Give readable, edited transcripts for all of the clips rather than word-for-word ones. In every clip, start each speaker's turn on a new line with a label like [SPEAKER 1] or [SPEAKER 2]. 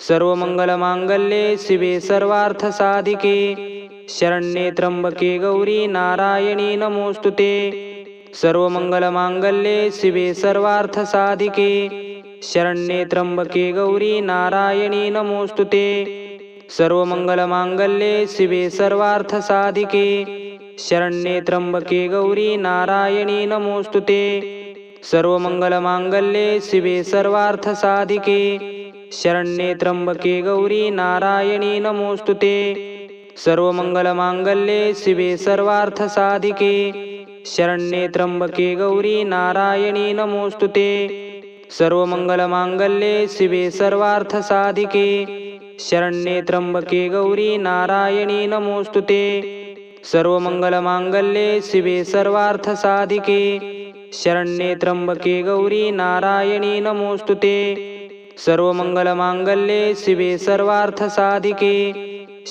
[SPEAKER 1] सर्वमंगलमांगल्ये शिवे सर्वार्थसाधिके शरण्ये त्र्यंबके गौरी नारायणी नमोस्तुते। सर्वमंगलमांगल्ये शिवे सर्वार्थसाधिके शरण्ये त्र्यंबके गौरी नारायणी नमोस्तुते। सर्वमंगलमांगल्ये शिवे सर्वार्थसाधिके शरण्ये त्र्यंबके गौरी नारायणी नमोस्तुते। सर्वमंगलमांगल्ये शिवे सर्वार्थसाधिके शरण्ये त्र्यंबके गौरी नारायणी नमोस्तुते। सर्वमंगलमांगल्ये शिवे सर्वार्थसाधिके शरण्ये त्र्यंबके गौरी नारायणी नमोस्तुते। सर्वमंगलमांगल्ये शिवे सर्वार्थसाधिके शरण्ये त्र्यंबके गौरी नारायणी नमोस्तुते। सर्वमंगलमांगल्ये शिवे सर्वार्थसाधिके शरण्ये त्र्यंबके गौरी नारायणी नमोस्तुते। सर्वमंगलमांगल्ये शिवे सर्वार्थसाधिके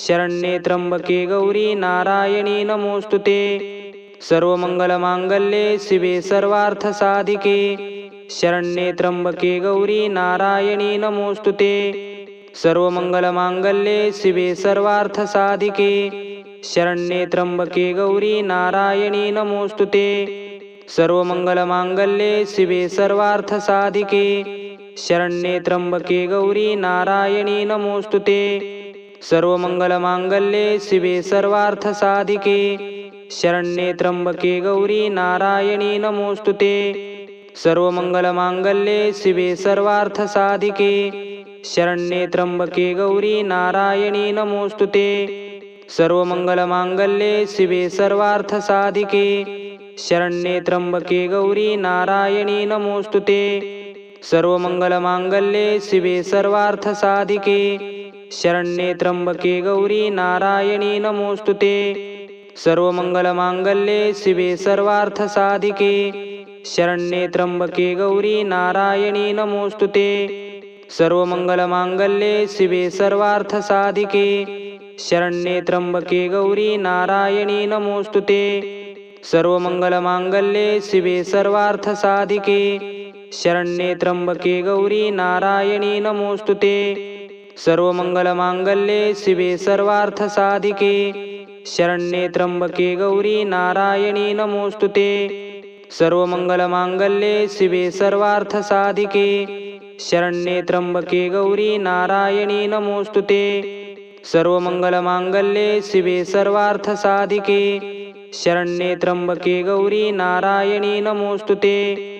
[SPEAKER 1] शरण्ये त्र्यंबके गौरी नारायणी नमोस्तुते। सर्वमंगलमांगल्ये शिवे सर्वार्थसाधिके शरण्ये त्र्यंबके गौरी नारायणी नमोस्तुते। सर्वमंगलमांगल्ये शिवे सर्वार्थसाधिके शरण्ये त्र्यंबके गौरी नारायणी नमोस्तुते। सर्वमंगलमांगल्ये शिवे सर्वार्थसाधिके शरण्ये त्र्यंबके गौरी नारायणी नमोस्तुते। सर्वमंगलमांगल्ये शिवे सर्वार्थसाधिके शरण्ये त्र्यंबके गौरी नारायणी नमोस्तुते। सर्वमंगलमांगल्ये शिवे सर्वार्थसाधिके शरण्ये त्र्यंबके गौरी नारायणी नमोस्तुते। सर्वमंगलमांगल्ये शिवे सर्वार्थसाधिके शरण्ये त्र्यंबके गौरी नारायणी नमोस्तुते। सर्वमंगलमांगल्ये शिवे सर्वार्थसाधिके शरण्ये त्र्यंबके गौरी नारायणी नमोस्तुते। सर्वमंगलमांगल्ये शिवे सर्वार्थसाधिके शरण्ये त्र्यंबके गौरी नारायणी नमोस्तुते। सर्वमंगलमांगल्ये शिवे सर्वार्थसाधिके शरण्ये त्र्यंबके गौरी नारायणी नमोस्तुते। सर्वमंगलमांगल्ये शिवे सर्वार्थसाधिके शरण्ये त्र्यंबके गौरी नारायणी नमोस्तुते। सर्वमंगलमांगल्ये शिवे सर्वार्थसाधिके शरण्ये त्र्यंबके गौरी नारायणी नमोस्तुते। सर्वमंगलमांगल्ये शिवे सर्वार्थसाधिके शरण्ये त्र्यंबके गौरी नारायणी नमोस्तुते। सर्वमंगलमांगल्ये शिवे सर्वार्थसाधिके शरण्ये त्र्यंबके गौरी नारायणी नमोस्तुते।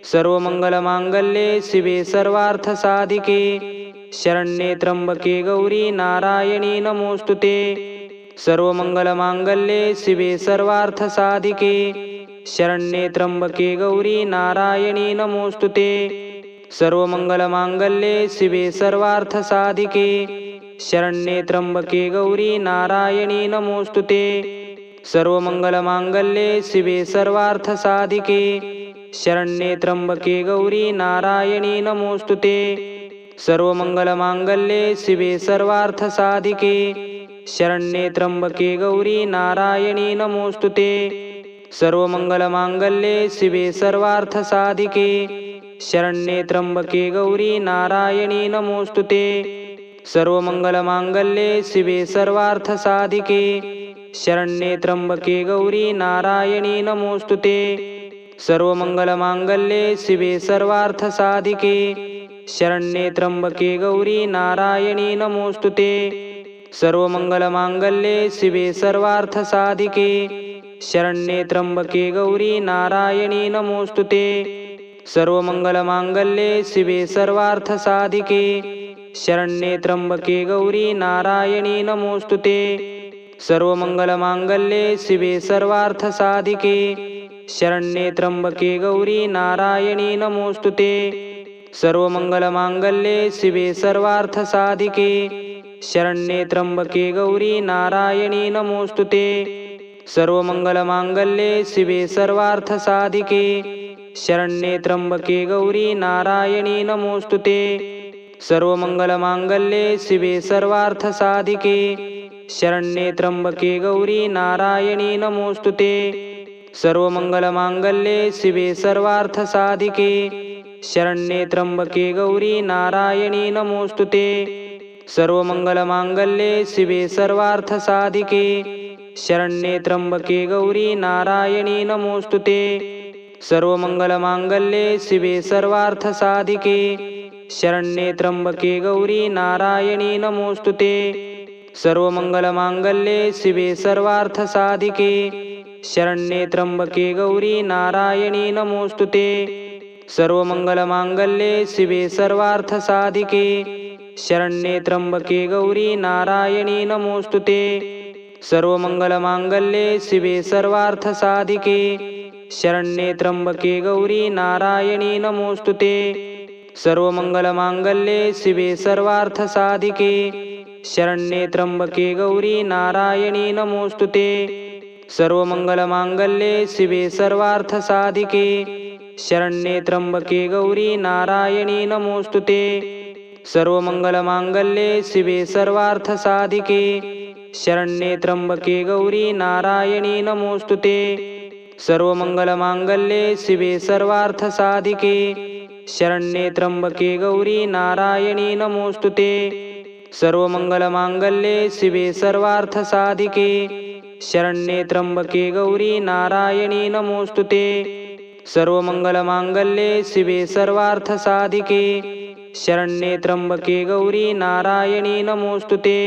[SPEAKER 1] सर्वमंगलमांगल्ये शिवे सर्वार्थसाधिके शरण्ये त्र्यंबके गौरी नारायणी नमोस्तुते। सर्वमंगलमांगल्ये शिवे सर्वार्थसाधिके शरण्ये त्र्यंबके गौरी नारायणी नमोस्तुते। सर्वमंगलमांगल्ये शिवे सर्वार्थसाधिके शरण्ये त्र्यंबके गौरी नारायणी नमोस्तुते। सर्वमंगलमांगल्ये शिवे सर्वार्थसाधिके शरण्ये त्र्यंबके गौरी नारायणी नमोस्तुते। सर्वमंगलमांगल्ये शिवे सर्वार्थसाधिके शरण्ये त्र्यंबके गौरी नारायणी नमोस्तुते। सर्वमंगलमांगल्ये शिवे सर्वार्थसाधिके शरण्ये त्र्यंबके गौरी नारायणी नमोस्तुते। सर्वमंगलमांगल्ये शिवे सर्वार्थसाधिके शरण्ये त्र्यंबके गौरी नारायणी नमोस्तुते। सर्वमंगलमांगल्ये शिवे सर्वार्थसाधिके शरण्ये त्र्यंबके गौरी नारायणी नमोस्तुते। सर्वमंगलमांगल्ये शिवे सर्वार्थसाधिके शरण्ये त्र्यंबके गौरी नारायणी नमोस्तुते। सर्वमंगलमांगल्ये शिवे सर्वार्थसाधिके शरण्ये त्र्यंबके गौरी नारायणी नमोस्तुते। सर्वमंगलमांगल्ये शिवे सर्वार्थसाधिके शरण्ये त्र्यंबके गौरी नारायणी नमोस्तुते। सर्वमंगलमांगल्ये शिवे सर्वार्थसाधिके शरण्ये त्र्यंबके गौरी नारायणी नमोस्तुते। सर्वमंगलमांगल्ये शिवे सर्वार्थसाधिके शरण्ये त्र्यंबके गौरी नारायणी नमोस्तुते। सर्वमंगलमांगल्ये शिवे सर्वार्थसाधिके शरण्ये त्र्यंबके गौरी नारायणी नमोस्तुते। सर्वमंगलमांगल्ये शिवे सर्वार्थसाधिके शरण्ये त्र्यंबके गौरी नारायणी नमोस्तुते। सर्वमंगलमांगल्ये शिवे सर्वार्थसाधिके शरण्ये त्र्यंबके गौरी नारायणी नमोस्तुते सर्वमंगलमांगल्ये शिवे सर्वार्थसाधिके शरण्ये त्र्यंबके गौरी नारायणी नमोस्तुते सर्वमंगलमांगल्ये शिवे सर्वार्थसाधिके शरण्ये त्र्यंबके गौरी नारायणी नमोस्तुते सर्वमंगलमांगल्ये शिवे सर्वार्थसाधिके शरण्ये त्र्यंबके गौरी नारायणी नमोस्तुते सर्वमंगलमांगल्ये शिवे सर्वार्थसाधिके शरण्ये त्र्यंबके गौरी नारायणी नमोस्तुते सर्वमंगलमांगल्ये शिवे सर्वार्थसाधिके शरण्ये त्र्यंबके गौरी नारायणी नमोस्तुते सर्वमंगलमांगल्ये शिवे सर्वार्थसाधिके शरण्ये त्र्यंबके गौरी नारायणी नमोस्तुते सर्वमंगलमांगल्ये शिवे सर्वार्थसाधिके शरण्ये त्र्यंबके गौरी नारायणी नमोस्तुते सर्वमंगलमांगल्ये शिवे सर्वार्थसाधिके शरण्ये त्र्यंबके गौरी नारायणी नमोस्तुते सर्वमंगलमांगल्ये शिवे सर्वार्थसाधिके शरण्ये त्र्यंबके गौरी नारायणी नमोस्तुते सर्वमंगलमांगल्ये शिवे सर्वार्थसाधिके शरण्ये त्र्यंबके गौरी नारायणी नमोस्तुते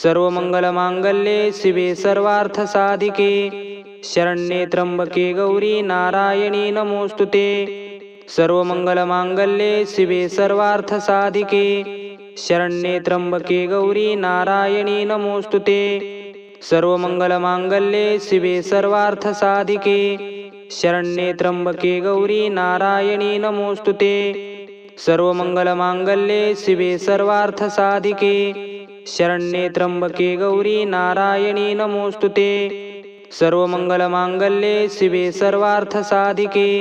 [SPEAKER 1] सर्वमंगलमांगल्ये शिवे सर्वार्थसाधिके शरण्ये त्र्यंबके गौरी नारायणी नमोस्तुते सर्वमंगलमांगल्ये शिवे सर्वार्थसाधिके शरण्ये त्र्यंबके गौरी नारायणी नमोस्तुते सर्वमंगलमांगल्ये शिवे सर्वार्थसाधिके शरण्ये त्र्यंबके गौरी नारायणी नमोस्तुते सर्वमंगलमांगल्ये शिवे सर्वार्थसाधिके शरण्ये त्र्यंबके गौरी नारायणी नमोस्तुते सर्वमंगलमांगल्ये शिवे सर्वार्थसाधिके शरण्ये त्र्यंबके गौरी नारायणी नमोस्तुते सर्वमंगलमांगल्ये शिवे सर्वार्थसाधिके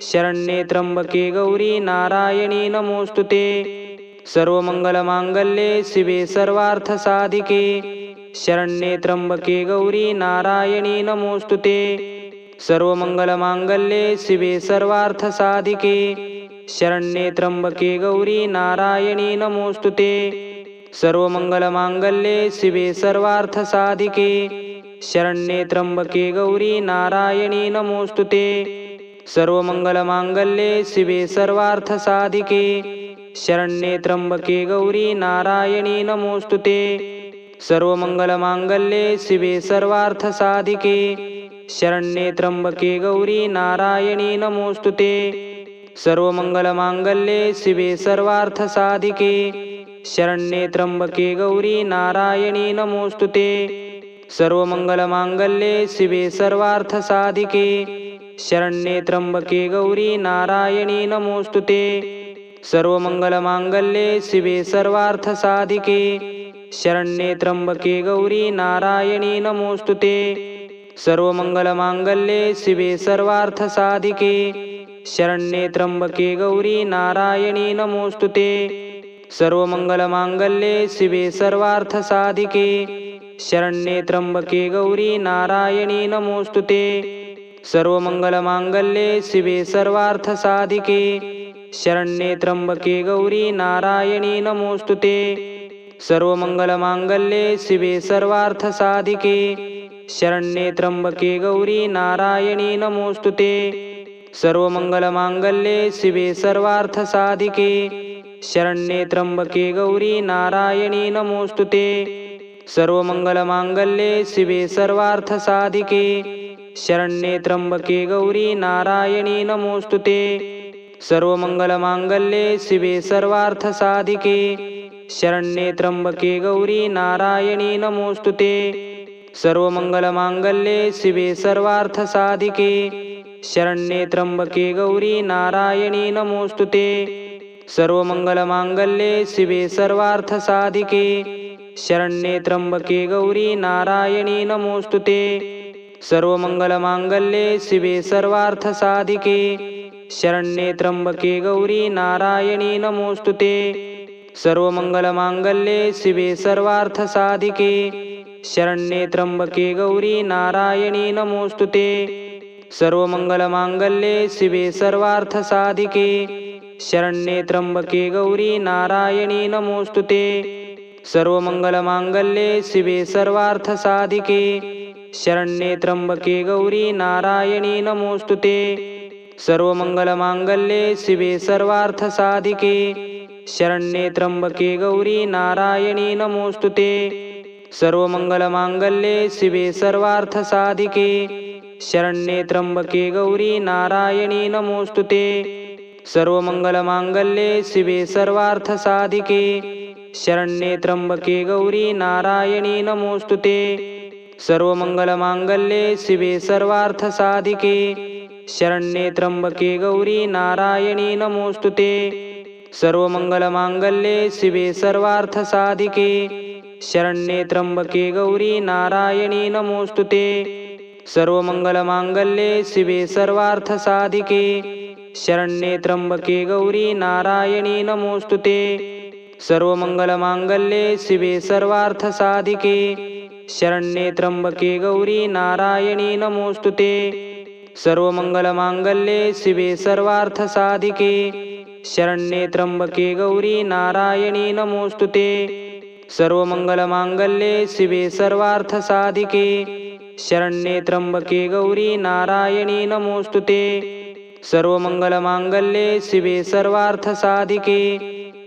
[SPEAKER 1] शरण्ये त्र्यंबके गौरी नारायणी नमोस्तुते सर्वमंगलमांगल्ये शिवे सर्वार्थसाधिके शरण्ये त्र्यंबके गौरी नारायणी नमोस्तुते सर्वमंगलमांगल्ये शिवे सर्वार्थसाधिके शरण्ये त्र्यंबके गौरी नारायणी नमोस्तुते सर्वमंगलमांगल्ये शिवे सर्वार्थसाधिके शरण्ये त्र्यंबके गौरी नारायणी नमोस्तुते सर्वमंगलमांगल्ये शिवे सर्वार्थसाधिके शरण्ये त्र्यंबके गौरी नारायणी नमोस्तुते सर्वमंगलमांगल्ये शिवे सर्वार्थसाधिके शरण्ये त्र्यंबके गौरी नारायणी नमोस्तुते सर्वमंगलमांगल्ये शिवे सर्वार्थसाधिके शरण्ये त्र्यंबके गौरी नारायणी नमोस्तुते सर्वमंगलमांगल्ये शिवे सर्वार्थसाधिके शरण्ये त्र्यंबके गौरी नारायणी नमोस्तुते सर्वमंगलमांगल्ये शिवे सर्वार्थसाधिके शरण्ये त्र्यंबके गौरी नारायणी नमोस्तुते सर्वमंगलमांगल्ये शिवे सर्वार्थसाधिके शरण्ये त्र्यंबके गौरी नारायणी नमोस्तुते सर्वमंगलमांगल्ये शिवे सर्वार्थसाधिके शरण्ये त्र्यंबके गौरी नारायणी नमोस्तुते सर्वमंगलमांगल्ये शिवे सर्वार्थसाधिके शरण्ये त्र्यंबके गौरी नारायणी नमोस्तुते सर्वमंगलमांगल्ये शिवे सर्वार्थसाधिके शरण्ये त्र्यंबके गौरी नारायणी नमोस्तुते सर्वमंगलमांगल्ये शिवे सर्वार्थसाधिके शरण्ये त्र्यंबके गौरी नारायणी नमोस्तुते सर्वमंगलमांगल्ये शिवे सर्वार्थसाधिके शरण्ये त्र्यंबके गौरी नारायणी नमोस्तुते सर्वमंगलमांगल्ये शिवे सर्वार्थसाधिके शरण्ये त्र्यंबके गौरी नारायणी नमोस्तुते सर्वमंगलमांगल्ये शिवे सर्वार्थसाधिके शरण्ये त्र्यंबके गौरी नारायणी नमोस्तुते सर्वमंगलमांगल्ये शिवे सर्वार्थसाधिके शरण्ये त्र्यंबके गौरी नारायणी नमोस्तुते सर्वमंगलमांगल्ये शिवे सर्वार्थसाधिके शरण्ये त्र्यंबके गौरी नारायणी नमोस्तुते सर्वमंगलमांगल्ये शिवे सर्वार्थसाधिके शरण्ये त्र्यंबके गौरी नारायणी नमोस्तुते सर्वमंगलमांगल्ये शिवे सर्वार्थसाधिके शरण्ये त्र्यंबके गौरी नारायणी नमोस्तुते। सर्वमंगलमांगल्ये शिवे सर्वार्थसाधिके शरण्ये त्र्यंबके गौरी नारायणी नमोस्तुते। सर्वमंगलमांगल्ये शिवे सर्वार्थसाधिके शरण्ये त्र्यंबके गौरी नारायणी नमोस्तुते। सर्वमंगलमांगल्ये शिवे सर्वार्थसाधिके शरण्ये त्र्यंबके गौरी नारायणी नमोस्तुते। सर्वमंगलमांगल्ये शिवे सर्वार्थसाधिके शरण्ये त्र्यंबके गौरी नारायणी नमोस्तुते। सर्वमंगलमांगल्ये शिवे सर्वार्थसाधिके शरण्ये त्र्यंबके गौरी नारायणी नमोस्तुते। सर्वमंगलमांगल्ये शिवे सर्वार्थसाधिके शरण्ये त्र्यंबके गौरी नारायणी नमोस्तुते। सर्वमंगलमांगल्ये शिवे सर्वार्थसाधिके शरण्ये त्र्यंबके गौरी नारायणी नमोस्तुते। सर्वमंगलमांगल्ये शिवे सर्वार्थसाधिके शरण्ये त्र्यंबके गौरी नारायणी नमोस्तुते। सर्वमंगलमांगल्ये शिवे सर्वार्थसाधिके शरण्ये त्र्यंबके गौरी नारायणी नमोस्तुते। सर्वमंगलमांगल्ये शिवे सर्वार्थसाधिके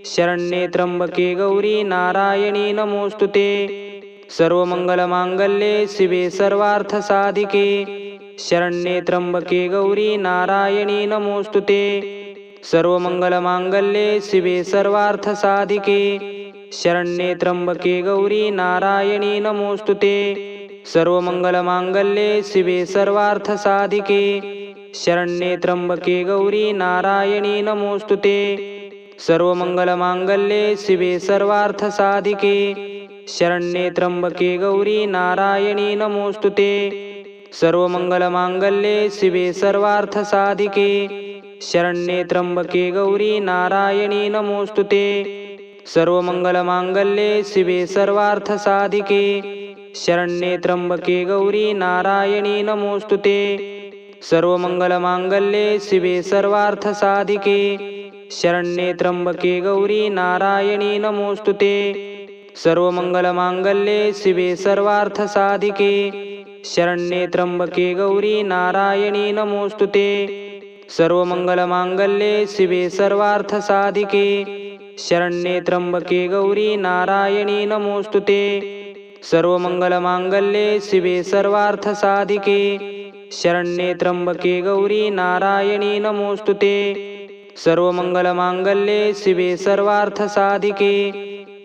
[SPEAKER 1] शरण्ये त्र्यंबके गौरी नारायणी नमोस्तुते। सर्वमंगलमांगल्ये शिवे सर्वार्थसाधिके शरण्ये त्र्यंबके गौरी नारायणी नमोस्तुते। सर्वमंगलमांगल्ये शिवे सर्वार्थसाधिके शरण्ये त्र्यंबके गौरी नारायणी नमोस्तुते। सर्वमंगलमांगल्ये शिवे सर्वार्थसाधिके शरण्ये त्र्यंबके गौरी नारायणी नमोस्तुते। सर्वमंगलमांगल्ये शिवे सर्वार्थसाधिके शरण्ये त्र्यंबके गौरी नारायणी नमोस्तुते। सर्वमंगलमांगल्ये शिवे सर्वार्थसाधिके शरण्ये त्र्यंबके गौरी नारायणी नमोस्तुते। सर्वमंगलमांगल्ये शिवे सर्वार्थसाधिके शरण्ये त्र्यंबके गौरी नारायणी नमोस्तुते। सर्वमंगलमांगल्ये शिवे सर्वार्थसाधिके शरण्ये त्र्यंबके गौरी नारायणी नमोस्तुते। सर्वमंगलमांगल्ये शिवे सर्वार्थसाधिके शरण्ये त्र्यंबके गौरी नारायणी नमोस्तुते। सर्वमंगलमांगल्ये शिवे सर्वार्थसाधिके शरण्ये त्र्यंबके गौरी नारायणी नमोस्तुते। सर्वमंगलमांगल्ये शिवे सर्वार्थसाधिके शरण्ये त्र्यंबके गौरी नारायणी नमोस्तुते। सर्वमंगलमांगल्ये शिवे सर्वार्थसाधिके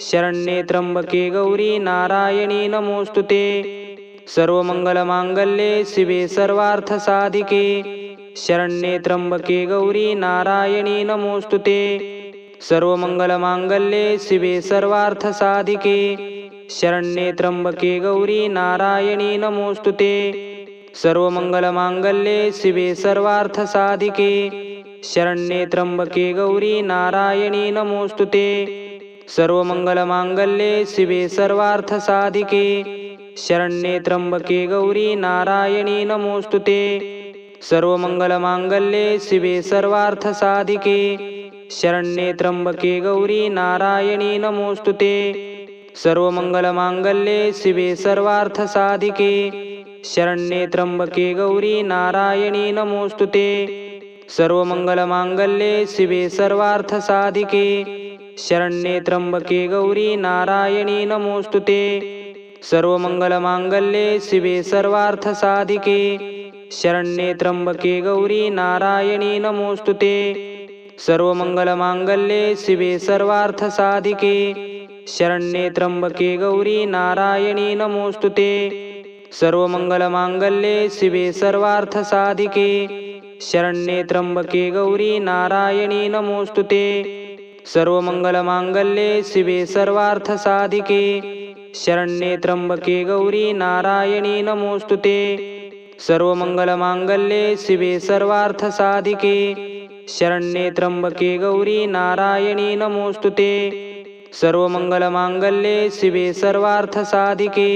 [SPEAKER 1] शरण्ये त्र्यंबके गौरी नारायणी नमोस्तुते। सर्वमंगलमांगल्ये शिवे सर्वार्थसाधिके शरण्ये त्र्यंबके गौरी नारायणी नमोस्तुते। सर्वमंगलमांगल्ये शिवे सर्वार्थसाधिके शरण्ये त्र्यंबके गौरी नारायणी नमोस्तुते। सर्वमंगलमांगल्ये शिवे सर्वार्थसाधिके शरण्ये त्र्यंबके गौरी नारायणी नमोस्तुते। सर्वमंगलमांगल्ये शिवे सर्वार्थसाधिके शरण्ये त्र्यंबके गौरी नारायणी नमोस्तुते। सर्वमंगलमांगल्ये शिवे सर्वार्थसाधिके शरण्ये त्र्यंबके गौरी नारायणी नमोस्तुते। सर्वमंगलमांगल्ये शिवे सर्वार्थसाधिके शरण्ये त्र्यंबके गौरी नारायणी नमोस्तुते। सर्वमंगलमांगल्ये शिवे सर्वार्थसाधिके शरण्ये त्र्यंबके गौरी नारायणी नमोस्तुते। सर्वमंगलमांगल्ये शिवे सर्वार्थसाधिके शरण्ये त्र्यंबके गौरी नारायणी नमोस्तुते। सर्वमंगलमांगल्ये शिवे सर्वार्थसाधिके शरण्ये त्र्यंबके गौरी नारायणी नमोस्तुते। सर्वमंगलमांगल्ये शिवे सर्वार्थसाधिके शरण्ये त्र्यंबके गौरी नारायणी नमोस्तुते। सर्वमंगलमांगल्ये शिवे सर्वार्थसाधिके शरण्ये त्र्यंबके गौरी नारायणी नमोस्तुते। सर्वमंगलमांगल्ये शिवे सर्वार्थसाधिके शरण्ये त्र्यंबके गौरी नारायणी नमोस्तुते। सर्वमंगलमांगल्ये शिवे सर्वार्थसाधिके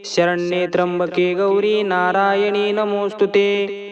[SPEAKER 1] शरण्ये त्र्यंबके गौरी नारायणी नमोस्तुते।